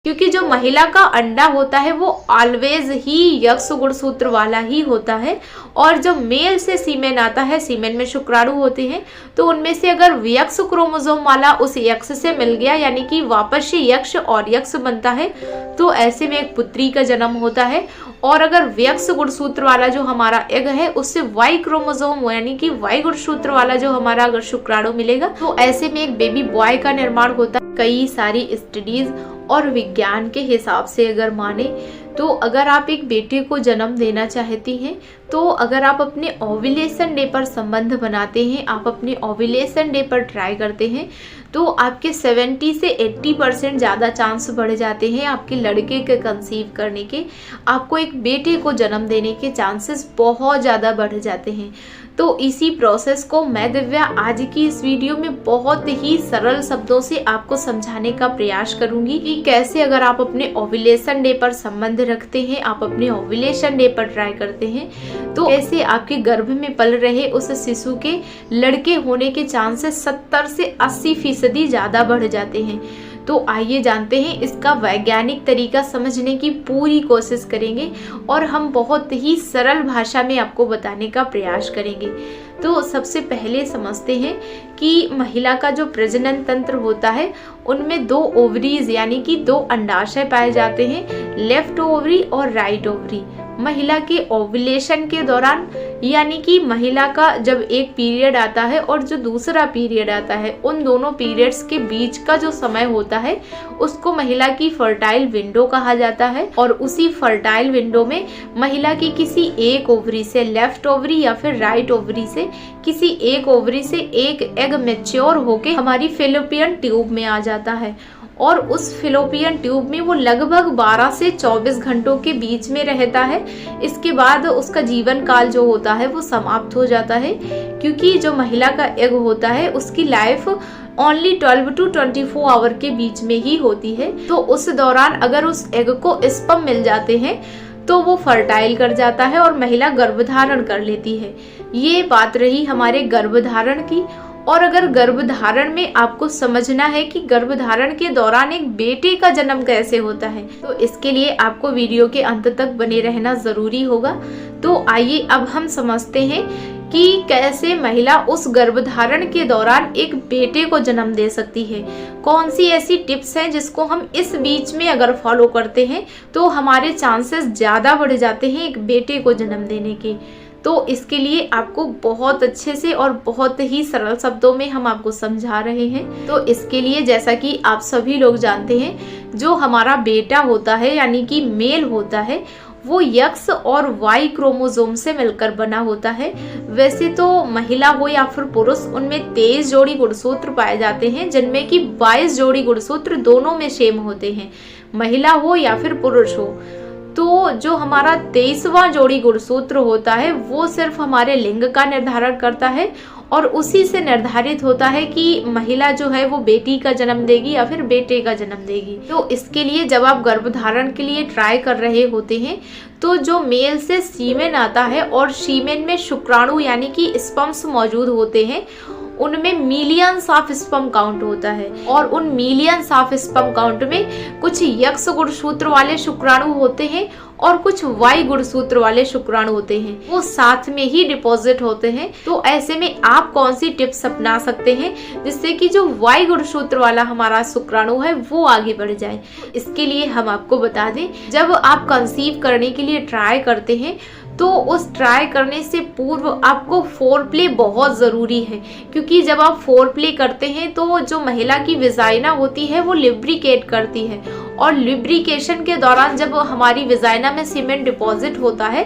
क्योंकि जो महिला का अंडा होता है वो ऑलवेज ही यक्ष गुणसूत्र वाला ही होता है, और जो मेल से सीमेन आता है, सीमेन में शुक्राणु होते हैं, तो उनमें से अगर यक्ष क्रोमोसोम वाला उस यक्ष से मिल गया, यानी कि वापस से यक्ष और यक्ष बनता है, तो ऐसे में एक पुत्री का जन्म होता है। और अगर यक्ष गुणसूत्र वाला जो हमारा एग है उससे वाई क्रोमोसोम यानी कि वाई गुणसूत्र वाला जो हमारा अगर शुक्राणु मिलेगा, तो ऐसे में एक बेबी बॉय का निर्माण होता है। कई सारी स्टडीज और विज्ञान के हिसाब से अगर माने तो अगर आप एक बेटे को जन्म देना चाहती हैं, तो अगर आप अपने ओव्यूलेशन डे पर संबंध बनाते हैं, आप अपने ओव्यूलेशन डे पर ट्राई करते हैं, तो आपके 70 से 80% ज़्यादा चांस बढ़ जाते हैं आपके लड़के के कंसीव करने के। आपको एक बेटे को जन्म देने के चांसेस बहुत ज़्यादा बढ़ जाते हैं। तो इसी प्रोसेस को मैं दिव्या आज की इस वीडियो में बहुत ही सरल शब्दों से आपको समझाने का प्रयास करूंगी कि कैसे अगर आप अपने ओव्यूलेशन डे पर संबंध रखते हैं, आप अपने ओव्यूलेशन डे पर ट्राई करते हैं, तो कैसे आपके गर्भ में पल रहे उस शिशु के लड़के होने के चांसेस 70 से 80% ज़्यादा बढ़ जाते हैं। तो आइए जानते हैं, इसका वैज्ञानिक तरीका समझने की पूरी कोशिश करेंगे और हम बहुत ही सरल भाषा में आपको बताने का प्रयास करेंगे। तो सबसे पहले समझते हैं कि महिला का जो प्रजनन तंत्र होता है उनमें 2 ओवरीज यानी कि 2 अंडाशय पाए जाते हैं, लेफ्ट ओवरी और राइट ओवरी। महिला के ओव्यूलेशन के दौरान यानी कि महिला का जब एक पीरियड आता है और जो दूसरा पीरियड आता है, उन दोनों पीरियड्स के बीच का जो समय होता है उसको महिला की फर्टाइल विंडो कहा जाता है। और उसी फर्टाइल विंडो में महिला की किसी एक ओवरी से, लेफ्ट ओवरी या फिर राइट ओवरी से, किसी एक ओवरी से एक एग मैच्योर होके हमारी फैलोपियन ट्यूब में आ जाता है, और उस फैलोपियन ट्यूब में वो लगभग 12 से 24 घंटों के बीच में रहता है। इसके बाद उसका जीवन काल जो होता है वो समाप्त हो जाता है, क्योंकि जो महिला का एग होता है उसकी लाइफ ओनली 12 to 24 आवर के बीच में ही होती है। तो उस दौरान अगर उस एग को स्पर्म मिल जाते हैं तो वो फर्टाइल कर जाता है और महिला गर्भधारण कर लेती है। ये बात रही हमारे गर्भधारण की। और अगर गर्भधारण में आपको समझना है कि गर्भधारण के दौरान एक बेटे का जन्म कैसे होता है, तो इसके लिए आपको वीडियो के अंत तक बने रहना जरूरी होगा। तो आइए अब हम समझते हैं कि कैसे महिला उस गर्भधारण के दौरान एक बेटे को जन्म दे सकती है। कौन सी ऐसी टिप्स हैं जिसको हम इस बीच में अगर फॉलो करते हैं तो हमारे चांसेस ज़्यादा बढ़ जाते हैं एक बेटे को जन्म देने के। तो इसके लिए आपको बहुत अच्छे से और बहुत ही सरल शब्दों में हम आपको समझा रहे हैं। तो इसके लिए जैसा कि आप सभी लोग जानते हैं, जो हमारा बेटा होता है यानी कि मेल होता है वो यक्ष और वाई क्रोमोसोम से मिलकर बना होता है। वैसे तो महिला हो या फिर पुरुष, उनमें 23 जोड़ी गुणसूत्र पाए जाते हैं, जिनमें कि 22 जोड़ी गुणसूत्र दोनों में सेम होते हैं, महिला हो या फिर पुरुष हो। तो जो हमारा 23वां जोड़ी गुणसूत्र होता है वो सिर्फ हमारे लिंग का निर्धारण करता है, और उसी से निर्धारित होता है कि महिला जो है वो बेटी का जन्म देगी या फिर बेटे का जन्म देगी। तो इसके लिए जब आप गर्भधारण के लिए ट्राई कर रहे होते हैं तो जो मेल से सीमेन आता है और सीमेन में शुक्राणु यानी कि स्पर्म्स मौजूद होते हैं, उनमें मिलियंस ऑफ स्पर्म काउंट होता है, और उन मिलियंस ऑफ स्पर्म काउंट में कुछ यक्ष गुणसूत्र वाले शुक्राणु होते हैं और कुछ वाई गुणसूत्र वाले शुक्राणु होते हैं, वो साथ में ही डिपॉजिट होते हैं। तो ऐसे में आप कौन सी टिप्स अपना सकते हैं जिससे कि जो वाई गुणसूत्र वाला हमारा शुक्राणु है वो आगे बढ़ जाए। इसके लिए हम आपको बता दें, जब आप कंसीव करने के लिए ट्राई करते हैं तो उस ट्राई करने से पूर्व आपको फोरप्ले बहुत ज़रूरी है, क्योंकि जब आप फोरप्ले करते हैं तो जो महिला की विजाइना होती है वो लिब्रिकेट करती है, और लिब्रिकेशन के दौरान जब हमारी विजाइना में सीमेन डिपॉजिट होता है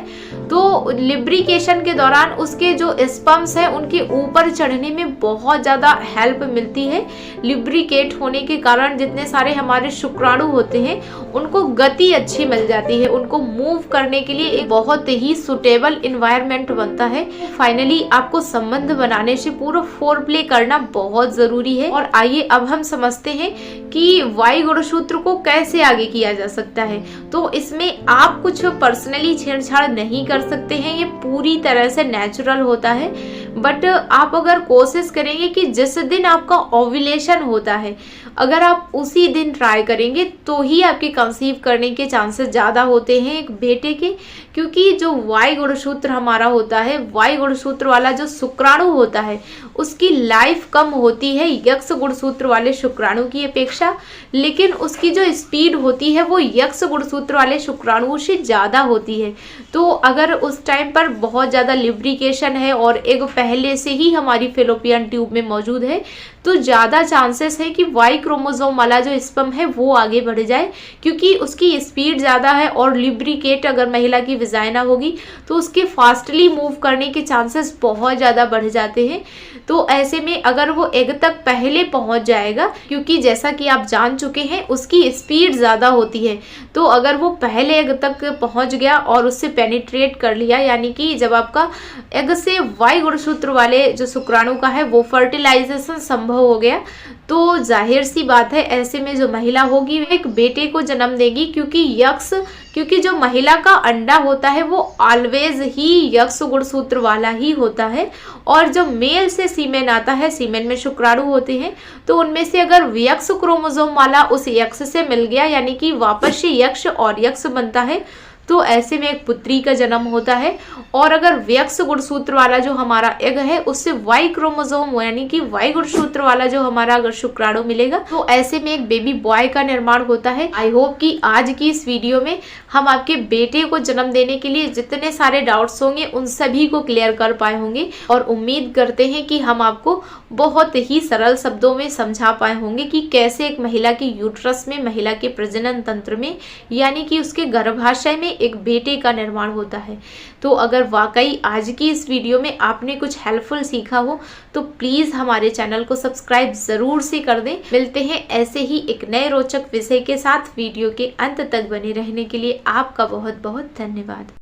तो लिब्रिकेशन के दौरान उसके जो स्पर्म्स हैं उनके ऊपर चढ़ने में बहुत ज़्यादा हेल्प मिलती है। लिब्रिकेट होने के कारण जितने सारे हमारे शुक्राणु होते हैं उनको गति अच्छी मिल जाती है, उनको मूव करने के लिए एक बहुत ही सुटेबल इन्वायरमेंट बनता है। फाइनली आपको संबंध बनाने से पूरा फोरप्ले करना बहुत जरूरी है। और आइए अब हम समझते हैं कि वाई गुणसूत्र को कैसे आगे किया जा सकता है। तो इसमें आप कुछ पर्सनली छेड़छाड़ नहीं कर सकते हैं, ये पूरी तरह से नेचुरल होता है। बट आप अगर कोशिश करेंगे कि जिस दिन आपका ओव्यूलेशन होता है अगर आप उसी दिन ट्राई करेंगे तो ही आपके कंसीव करने के चांसेस ज़्यादा होते हैं एक बेटे के, क्योंकि जो वाई गुणसूत्र हमारा होता है, वाई गुणसूत्र वाला जो शुक्राणु होता है उसकी लाइफ कम होती है यक्ष गुणसूत्र वाले शुक्राणु की अपेक्षा, लेकिन उसकी जो स्पीड होती है वो यक्ष गुणसूत्र वाले शुक्राणुओं से ज़्यादा होती है। तो अगर उस टाइम पर बहुत ज़्यादा लिब्रिकेशन है और एग पहले से ही हमारी फेलोपियन ट्यूब में मौजूद है तो ज़्यादा चांसेस है कि वाई क्रोमोसोम वाला जो स्पर्म है वो आगे बढ़ जाए, क्योंकि उसकी स्पीड ज़्यादा है और लिब्रिकेट अगर महिला की विजाइना होगी तो उसके फास्टली मूव करने के चांसेस बहुत ज़्यादा बढ़ जाते हैं। तो ऐसे में अगर वो एग तक पहले पहुंच जाएगा, क्योंकि जैसा कि आप जान चुके हैं उसकी स्पीड ज़्यादा होती है, तो अगर वो पहले एग तक पहुंच गया और उससे पेनिट्रेट कर लिया, यानी कि जब आपका एग से वाई गुणसूत्र वाले जो शुक्राणु का है वो फर्टिलाइजेशन संभव हो गया, तो जाहिर सी बात है ऐसे में जो महिला होगी वो एक बेटे को जन्म देगी, क्योंकि जो महिला का अंडा होता है वो ऑलवेज ही यक्ष गुणसूत्र वाला ही होता है, और जो मेल से सीमेन आता है, सीमेन में शुक्राणु होते हैं, तो उनमें से अगर यक्ष क्रोमोसोम वाला उस यक्ष से मिल गया, यानी कि वापस से यक्ष और यक्ष बनता है, तो ऐसे में एक पुत्री का जन्म होता है। और अगर यक्ष गुणसूत्र वाला जो हमारा एग है उससे वाई क्रोमोसोम यानी कि वाई गुणसूत्र वाला जो हमारा अगर शुक्राणु मिलेगा तो ऐसे में एक बेबी बॉय का निर्माण होता है। आई होप कि आज की इस वीडियो में हम आपके बेटे को जन्म देने के लिए जितने सारे डाउट्स होंगे उन सभी को क्लियर कर पाए होंगे, और उम्मीद करते हैं कि हम आपको बहुत ही सरल शब्दों में समझा पाए होंगे कि कैसे एक महिला के यूट्रस में, महिला के प्रजनन तंत्र में, यानी कि उसके गर्भाशय में एक बेटे का निर्माण होता है। तो अगर वाकई आज की इस वीडियो में आपने कुछ हेल्पफुल सीखा हो तो प्लीज़ हमारे चैनल को सब्सक्राइब ज़रूर से कर दें। मिलते हैं ऐसे ही एक नए रोचक विषय के साथ। वीडियो के अंत तक बने रहने के लिए आपका बहुत बहुत धन्यवाद।